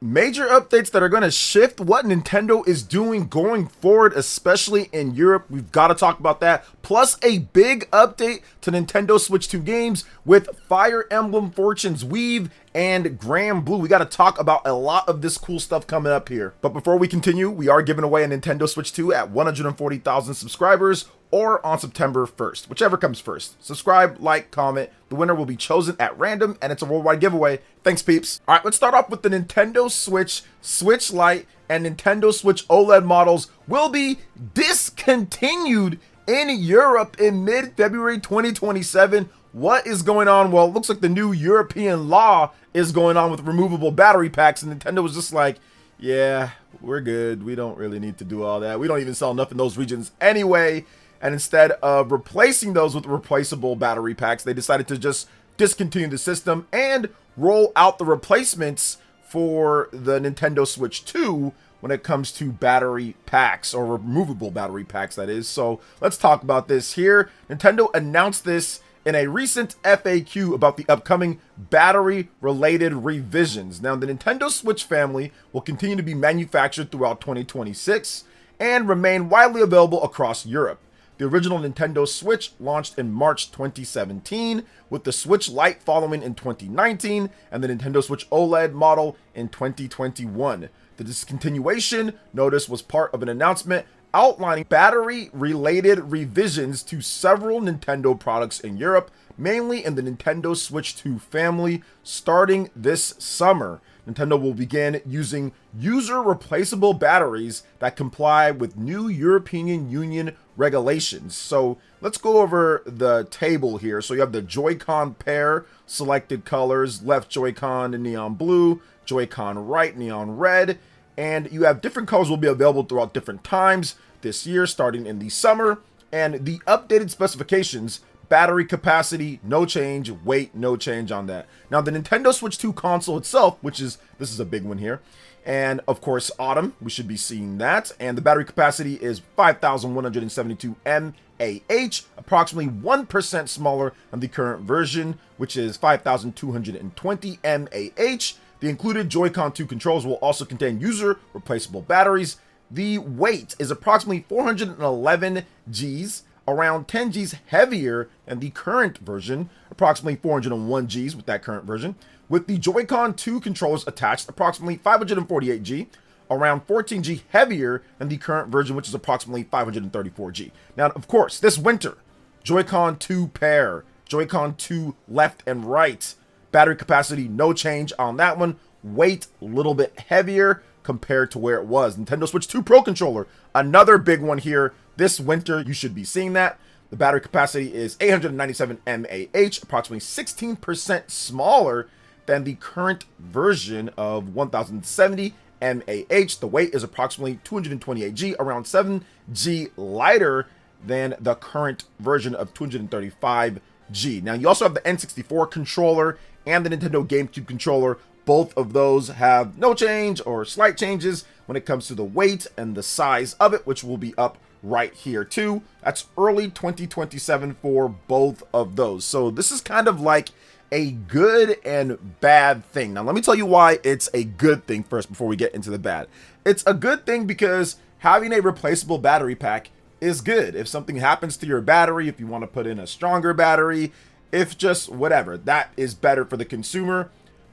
Major updates that are going to shift what Nintendo is doing going forward, especially in Europe. We've got to talk about that. Plus a big update to Nintendo Switch 2 games with Fire Emblem Fortune's Weave and Granblue. We got to talk about a lot of this cool stuff coming up here. But before we continue, we are giving away a Nintendo Switch 2 at 140,000 subscribers or on September 1st, whichever comes first. Subscribe, like, comment. The winner will be chosen at random, and it's a worldwide giveaway. Thanks, peeps. All right, let's start off with the Nintendo Switch, Switch Lite, and Nintendo Switch OLED models will be discontinued in Europe in mid-February 2027. What is going on? Well, it looks like the new European law is going on with removable battery packs, and Nintendo was just like, yeah, we're good. We don't really need to do all that. We don't even sell enough in those regions anyway. And instead of replacing those with replaceable battery packs, they decided to just discontinue the system and roll out the replacements for the Nintendo Switch 2 when it comes to battery packs, or removable battery packs, that is. So let's talk about this here. Nintendo announced this in a recent FAQ about the upcoming battery-related revisions. Now, the Nintendo Switch family will continue to be manufactured throughout 2026 and remain widely available across Europe. The original Nintendo Switch launched in March 2017, with the Switch Lite following in 2019, and the Nintendo Switch OLED model in 2021. The discontinuation notice was part of an announcement outlining battery-related revisions to several Nintendo products in Europe, mainly in the Nintendo Switch 2 family, starting this summer. Nintendo will begin using user-replaceable batteries that comply with new European Union regulations. So let's go over the table here. So you have the Joy-Con pair, selected colors, left Joy-Con in neon blue, Joy-Con right neon red, and you have different colors will be available throughout different times this year, starting in the summer. And the updated specifications: battery capacity, no change. Weight, no change on that. Now, the Nintendo Switch 2 console itself, this is a big one here. And of course, autumn, we should be seeing that. And the battery capacity is 5,172 mAh, approximately 1% smaller than the current version, which is 5,220 mAh. The included Joy-Con 2 controls will also contain user replaceable batteries. The weight is approximately 411 Gs, around 10 Gs heavier than the current version, approximately 401 Gs with that current version, with the Joy-Con 2 controllers attached, approximately 548 G, around 14 G heavier than the current version, which is approximately 534 G. Now, of course, this winter, Joy-Con 2 pair, Joy-Con 2 left and right, battery capacity, no change on that one. Weight, a little bit heavier compared to where it was. Nintendo Switch 2 Pro Controller, another big one here. This winter, you should be seeing that. The battery capacity is 897 mAh, approximately 16% smaller than the current version of 1070 mAh. The weight is approximately 228 G, around 7 G lighter than the current version of 235 G. Now, you also have the N64 controller and the Nintendo GameCube controller. Both of those have no change or slight changes when it comes to the weight and the size of it, which will be up right here too. That's early 2027 for both of those. So this is kind of like a good and bad thing. Now, let me tell you why it's a good thing first before we get into the bad. It's a good thing because having a replaceable battery pack is good. If something happens to your battery, if you want to put in a stronger battery, if just whatever, that is better for the consumer.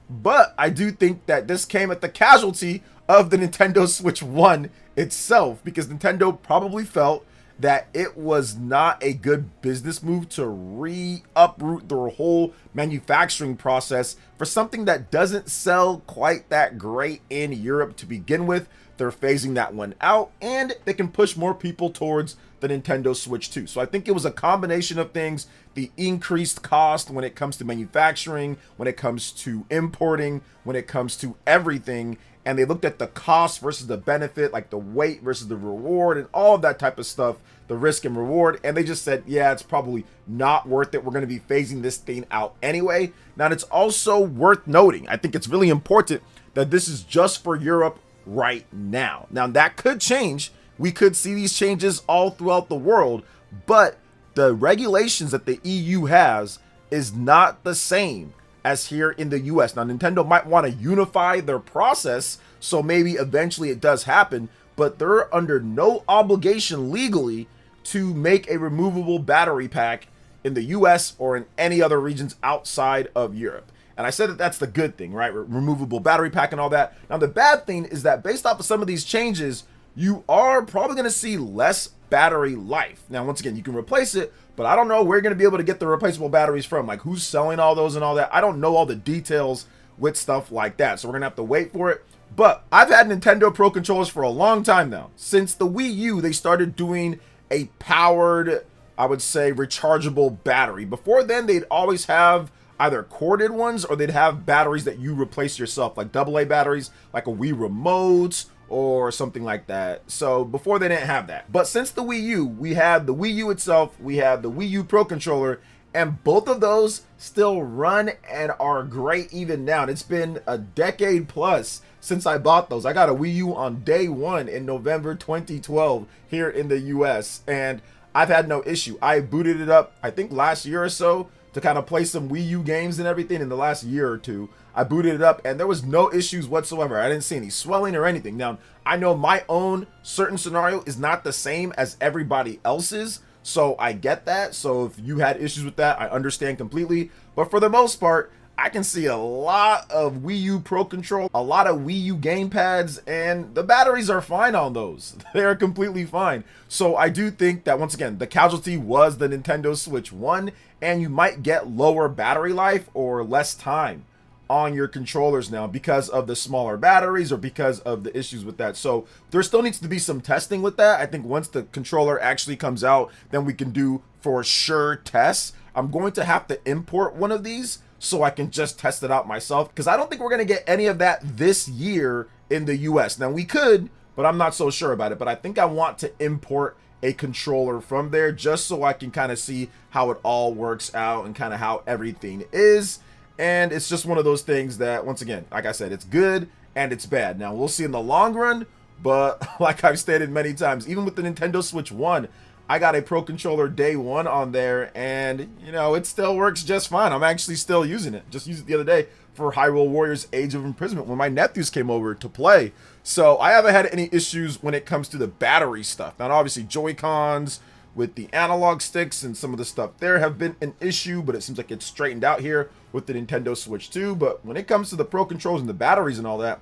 But I do think that this came at the casualty of the Nintendo Switch 1 itself, because Nintendo probably felt that it was not a good business move to uproot their whole manufacturing process for something that doesn't sell quite that great in Europe to begin with. They're phasing that one out, and they can push more people towards the Nintendo Switch 2. So I think it was a combination of things: the increased cost when it comes to manufacturing, when it comes to importing, when it comes to everything. And they looked at the cost versus the benefit, like the weight versus the reward and all of that type of stuff, the risk and reward. And they just said, yeah, it's probably not worth it. We're going to be phasing this thing out anyway. Now, it's also worth noting, I think it's really important that this is just for Europe right now. Now, that could change. We could see these changes all throughout the world, but the regulations that the EU has is not the same as here in the US. Now, Nintendo might want to unify their process, so maybe eventually it does happen, but they're under no obligation legally to make a removable battery pack in the US or in any other regions outside of Europe. And I said that that's the good thing, right? Removable battery pack and all that. Now, the bad thing is that based off of some of these changes, you are probably going to see less battery life. Now, once again, you can replace it, but I don't know where you're going to be able to get the replaceable batteries from. Like, who's selling all those and all that? I don't know all the details with stuff like that, so we're going to have to wait for it. But I've had Nintendo Pro Controllers for a long time now. Since the Wii U, they started doing a powered, I would say, rechargeable battery. Before then, they'd always have either corded ones or they'd have batteries that you replace yourself, like AA batteries, like a Wii Remote or something like that. So before they didn't have that. But since the Wii U, we had the Wii U itself, we had the Wii U Pro Controller, and both of those still run and are great even now. And it's been a decade plus since I bought those. I got a Wii U on day one in November 2012 here in the US, and I've had no issue. I booted it up, I think last year or so, to kind of play some Wii U games and everything in the last year or two. I booted it up and there was no issues whatsoever. I didn't see any swelling or anything. Now, I know my own certain scenario is not the same as everybody else's, so I get that. So if you had issues with that, I understand completely. But for the most part, I can see a lot of Wii U Pro Control, a lot of Wii U gamepads, and the batteries are fine on those. They're completely fine. So I do think that, once again, the casualty was the Nintendo Switch 1, and you might get lower battery life or less time on your controllers now because of the smaller batteries or because of the issues with that. So there still needs to be some testing with that. I think once the controller actually comes out, then we can do for sure tests. I'm going to have to import one of these so I can just test it out myself, because I don't think we're going to get any of that this year in the US. Now, we could, but I'm not so sure about it. But I think I want to import a controller from there just so I can kind of see how it all works out and kind of how everything is. And it's just one of those things that, once again, like I said, it's good and it's bad. Now, we'll see in the long run, but like I've stated many times, even with the Nintendo Switch 1, I got a Pro Controller day one on there, and, you know, it still works just fine. I'm actually still using it. Just used it the other day for Hyrule Warriors Age of Imprisonment when my nephews came over to play. So I haven't had any issues when it comes to the battery stuff. Now, obviously, Joy-Cons with the analog sticks and some of the stuff there have been an issue, but it seems like it's straightened out here with the Nintendo Switch 2. But when it comes to the Pro Controls and the batteries and all that,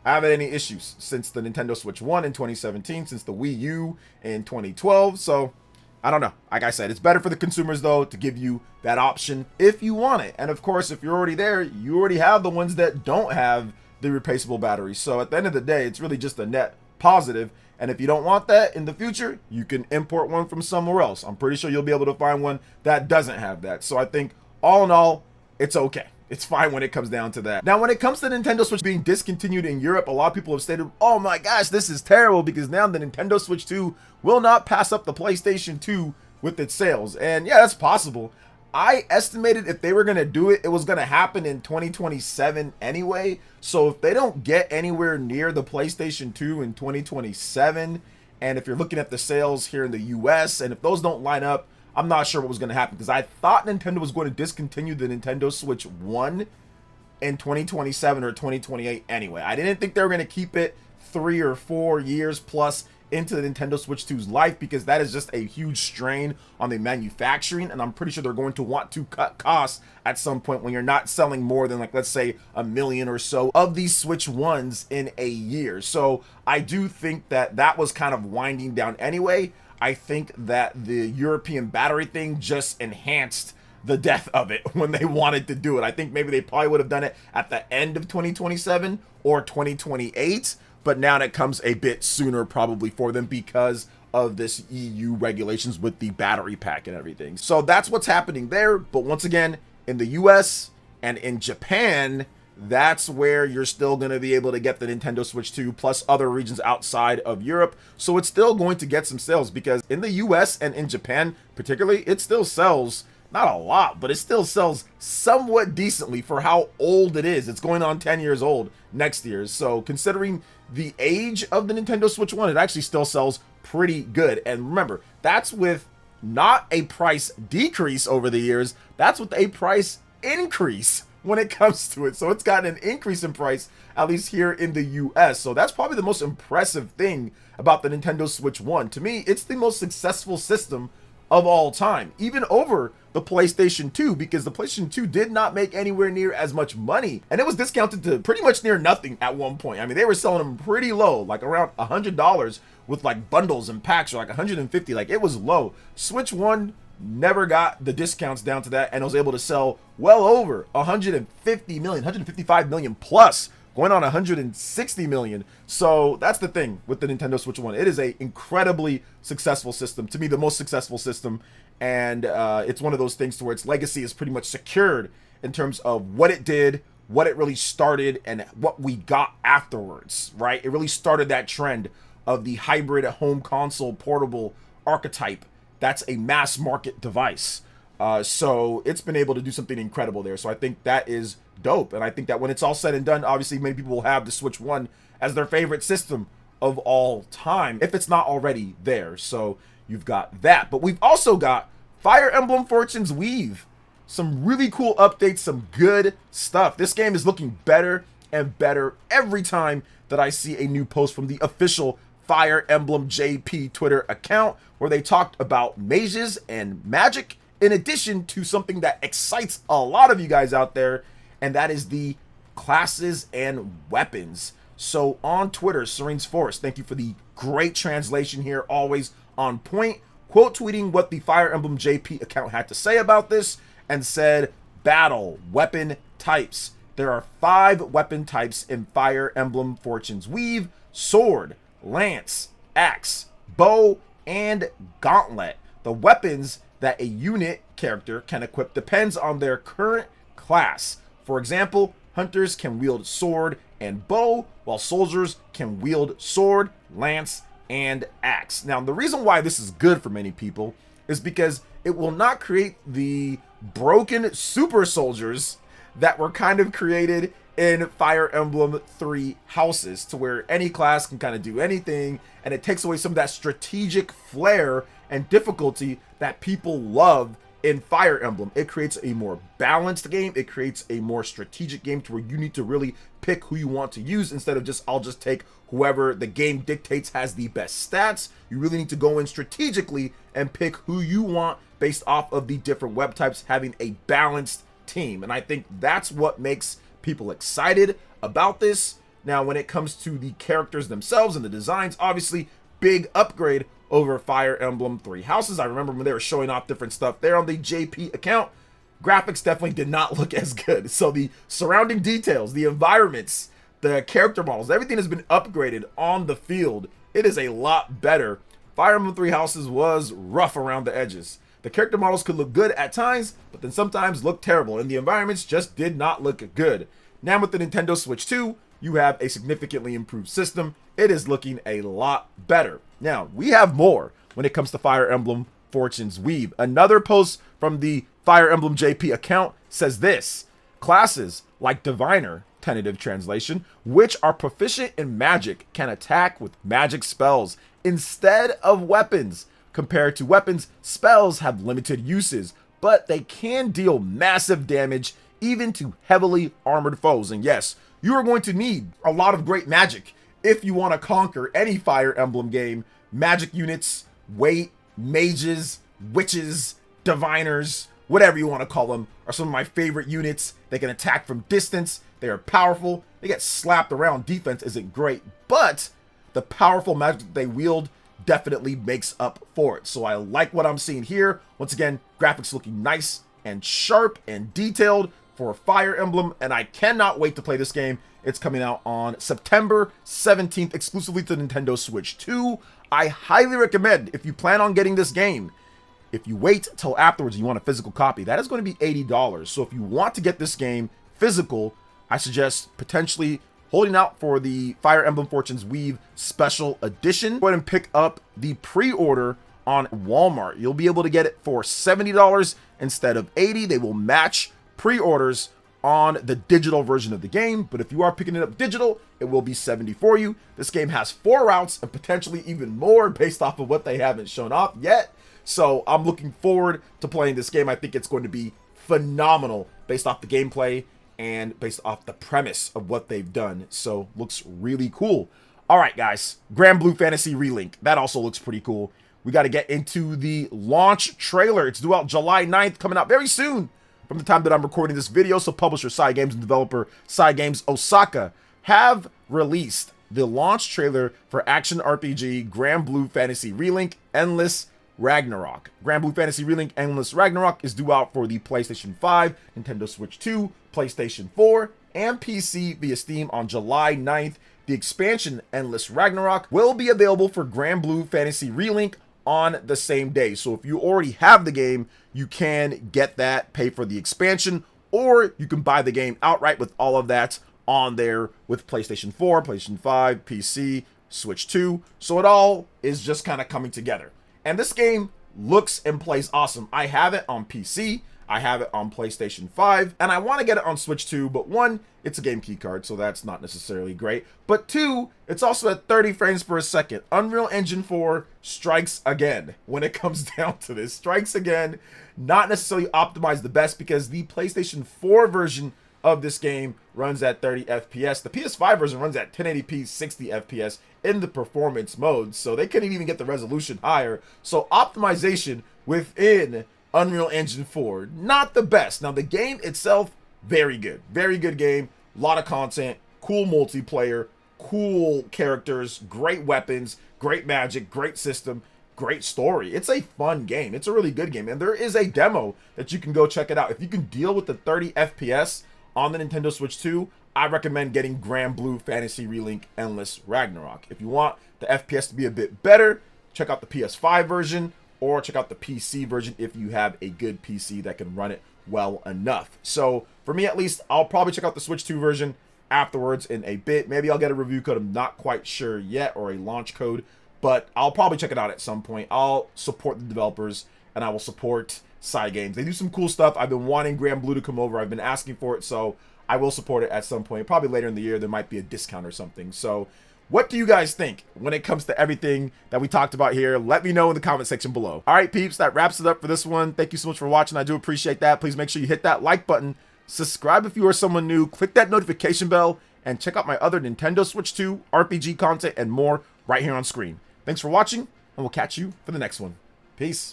I haven't had any issues since the Nintendo Switch 1 in 2017, since the Wii U in 2012. So I don't know. Like I said, it's better for the consumers, though, to give you that option if you want it. And of course, if you're already there, you already have the ones that don't have the replaceable batteries. So at the end of the day, it's really just a net positive. And if you don't want that in the future, you can import one from somewhere else. I'm pretty sure you'll be able to find one that doesn't have that. So I think all in all, it's okay. It's fine when it comes down to that. Now, when it comes to Nintendo Switch being discontinued in Europe, a lot of people have stated, oh my gosh, this is terrible, because now the Nintendo Switch 2 will not pass up the PlayStation 2 with its sales. And yeah, that's possible. I estimated if they were going to do it, it was going to happen in 2027 anyway. So if they don't get anywhere near the PlayStation 2 in 2027, and if you're looking at the sales here in the US, and if those don't line up, I'm not sure what was going to happen, because I thought Nintendo was going to discontinue the Nintendo Switch 1 in 2027 or 2028 anyway. I didn't think they were going to keep it 3 or 4 years plus into the Nintendo Switch 2's life, because that is just a huge strain on the manufacturing, and I'm pretty sure they're going to want to cut costs at some point when you're not selling more than, like, let's say 1 million or so of these Switch 1s in a year. So I do think that that was kind of winding down anyway. I think that the European battery thing just enhanced the death of it when they wanted to do it. I think maybe they probably would have done it at the end of 2027 or 2028, but now it comes a bit sooner probably for them because of this EU regulations with the battery pack and everything. So that's what's happening there. But once again, in the US and in Japan, that's where you're still going to be able to get the Nintendo Switch 2 plus other regions outside of Europe. So it's still going to get some sales, because in the US and in Japan particularly, it still sells, not a lot, but it still sells somewhat decently for how old it is. It's going on 10 years old next year. So considering the age of the Nintendo Switch 1, it actually still sells pretty good. And remember, that's with not a price decrease over the years, that's with a price increase when it comes to it. So it's gotten an increase in price, at least here in the US. So that's probably the most impressive thing about the Nintendo Switch 1. To me, it's the most successful system of all time, even over the PlayStation 2, because the PlayStation 2 did not make anywhere near as much money, and it was discounted to pretty much near nothing at one point. I mean, they were selling them pretty low, like around $100 with like bundles and packs, or like 150. Like, it was low. Switch 1 never got the discounts down to that, and was able to sell well over 150 million, 155 million plus, going on 160 million. So that's the thing with the Nintendo Switch 1. It is a incredibly successful system. To me, the most successful system. And it's one of those things to where its legacy is pretty much secured in terms of what it did, what it really started, and what we got afterwards, right? It really started that trend of the hybrid home console portable archetype. That's a mass market device. So it's been able to do something incredible there. So I think that is dope. And I think that when it's all said and done, obviously many people will have the Switch 1 as their favorite system of all time, if it's not already there. So you've got that. But we've also got Fire Emblem Fortune's Weave. Some really cool updates, some good stuff. This game is looking better and better every time that I see a new post from the official Fire Emblem JP Twitter account, where they talked about mages and magic, in addition to something that excites a lot of you guys out there, and that is the classes and weapons. So on Twitter, Serene's Force, thank you for the great translation here, always on point, quote tweeting what the Fire Emblem JP account had to say about this, and said, battle, weapon types. There are 5 weapon types in Fire Emblem Fortune's Weave: sword, lance, axe, bow, and gauntlet. The weapons that a unit character can equip depends on their current class. For example, hunters can wield sword and bow, while soldiers can wield sword, lance, and axe. Now, the reason why this is good for many people is because it will not create the broken super soldiers that were kind of created in Fire Emblem 3 Houses, to where any class can kind of do anything, and it takes away some of that strategic flair and difficulty that people love in Fire Emblem. It creates a more balanced game. It creates a more strategic game to where you need to really pick who you want to use, instead of just, I'll just take whoever the game dictates has the best stats. You really need to go in strategically and pick who you want based off of the different web types, having a balanced team. And I think that's what makes people excited about this. Now, when it comes to the characters themselves and the designs, obviously big upgrade over Fire Emblem 3 Houses. I remember when they were showing off different stuff there on the JP account, graphics definitely did not look as good. So the surrounding details, the environments, the character models, everything has been upgraded on the field. It is a lot better. Fire Emblem 3 Houses was rough around the edges. The character models could look good at times, but then sometimes look terrible, and the environments just did not look good. Now with the Nintendo Switch 2, you have a significantly improved system. It is looking a lot better. Now, we have more when it comes to Fire Emblem Fortune's Weave. Another post from the Fire Emblem JP account says this: classes like Diviner, tentative translation, which are proficient in magic, can attack with magic spells instead of weapons. Compared to weapons, spells have limited uses, but they can deal massive damage even to heavily armored foes. And yes, you are going to need a lot of great magic if you want to conquer any Fire Emblem game. Magic units, weight, mages, witches, diviners, whatever you want to call them, are some of my favorite units. They can attack from distance. They are powerful. They get slapped around. Defense isn't great, but the powerful magic that they wield definitely makes up for it. So I like what I'm seeing here. Once again, graphics looking nice and sharp and detailed for Fire Emblem, and I cannot wait to play this game. It's coming out on September 17th, exclusively to Nintendo Switch 2. I highly recommend, if you plan on getting this game, if you wait till afterwards and you want a physical copy, that is going to be $80. So if you want to get this game physical, I suggest potentially holding out for the Fire Emblem Fortune's Weave Special Edition. Go ahead and pick up the pre-order on Walmart. You'll be able to get it for $70 instead of $80. They will match pre-orders on the digital version of the game, but if you are picking it up digital, it will be $70 for you. This game has 4 routes and potentially even more based off of what they haven't shown off yet. So I'm looking forward to playing this game. I think it's going to be phenomenal based off the gameplay and based off the premise of what they've done. So looks really cool. All right, guys, Granblue Fantasy Relink. That also looks pretty cool. We got to get into the launch trailer. It's due out July 9th, coming out very soon from the time that I'm recording this video. So publisher Cygames and developer Cygames Osaka have released the launch trailer for action RPG Granblue Fantasy Relink Endless Ragnarok. Granblue Fantasy Relink Endless Ragnarok is due out for the PlayStation 5, Nintendo Switch 2, PlayStation 4, and PC via Steam on July 9th. The expansion Endless Ragnarok will be available for Granblue Fantasy Relink on the same day. So if you already have the game, you can get that, pay for the expansion, or you can buy the game outright with all of that on there with PlayStation 4, PlayStation 5, PC, Switch 2. So it all is just kind of coming together. And this game looks and plays awesome. I have it on PC, I have it on PlayStation 5, and I want to get it on Switch 2, but one, it's a game key card, so that's not necessarily great. But two, it's also at 30 frames per second. Unreal Engine 4 strikes again when it comes down to this. Strikes again, not necessarily optimized the best because the PlayStation 4 version of this game runs at 30 FPS. The PS5 version runs at 1080p 60 FPS in the performance mode, so they couldn't even get the resolution higher. So optimization within Unreal Engine 4, not the best. Now the game itself, very good game, a lot of content, cool multiplayer, cool characters, great weapons, great magic, great system, great story. It's a fun game. It's a really good game, and there is a demo that you can go check it out. If you can deal with the 30 FPS on the Nintendo Switch 2, I recommend getting Granblue Fantasy Relink Endless Ragnarok. If you want the FPS to be a bit better, check out the PS5 version or check out the PC version if you have a good PC that can run it well enough. So for me at least, I'll probably check out the Switch 2 version afterwards in a bit. Maybe I'll get a review code. I'm not quite sure yet, or a launch code, but I'll probably check it out at some point. I'll support the developers and I will support Cygames. They do some cool stuff. I've been wanting Granblue to come over. I've been asking for it, so I will support it at some point. Probably later in the year, there might be a discount or something. So what do you guys think when it comes to everything that we talked about here? Let me know in the comment section below. All right, peeps, that wraps it up for this one. Thank you so much for watching. I do appreciate that. Please make sure you hit that like button, subscribe if you are someone new, click that notification bell, and check out my other Nintendo Switch 2 RPG content and more right here on screen. Thanks for watching, and we'll catch you for the next one. Peace.